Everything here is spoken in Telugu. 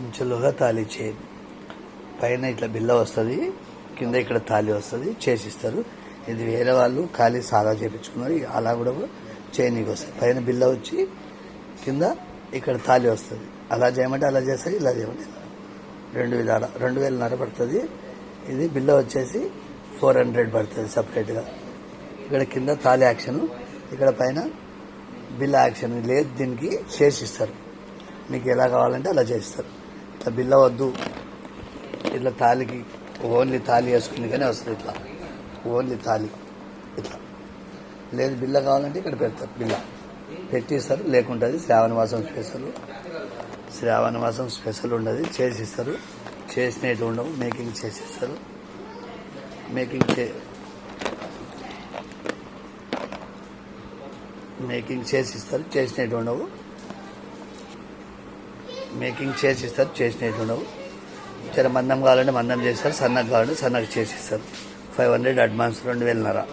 అంచులుగా తాళి చైన్ పైన ఇట్లా బిల్ల వస్తుంది, కింద ఇక్కడ తాళి వస్తుంది, చేసిస్తారు. ఇది వేరే వాళ్ళు ఖాళీ సాదా చేయించుకున్నారు, అలా కూడా చైన్కి వస్తుంది. పైన బిల్ల వచ్చి కింద ఇక్కడ తాళి వస్తుంది. అలా చేయమంటే అలా చేస్తారు, ఇలా చేయమంటే 2000 పడుతుంది. ఇది బిల్ల వచ్చేసి 400 పడుతుంది సపరేట్గా. ఇక్కడ కింద తాళి యాక్షన్, ఇక్కడ పైన బిల్ల యాక్షన్ లేదు. దీనికి చేసిస్తారు, మీకు ఎలా కావాలంటే అలా చేస్తారు. ఇట్లా బిల్ల వద్దు, ఇట్లా తాళికి ఓన్లీ తాళి వేసుకుని కానీ వస్తుంది. ఇట్లా ఓన్లీ తాళి ఇట్లా లేదు, బిల్ల కావాలంటే ఇక్కడ పెడతారు, బిల్ల పెట్టిస్తారు. లేకుంటుంది శ్రావణ మాసం స్పెషల్ ఉండదు, చేసిస్తారు. చేసినట్టు ఉండవు, మేకింగ్ చేసిస్తారు. మేకింగ్ చేసిస్తారు, చేసినట్టు ఉండవు. మేకింగ్ చేసిస్తారు, చేసినట్టు ఉండవు. చాలా మందం కావాలంటే మందం చేస్తారు, సన్నగా కావాలంటే సన్నగా చేసిస్తారు. 500 అడ్వాన్స్, 2000.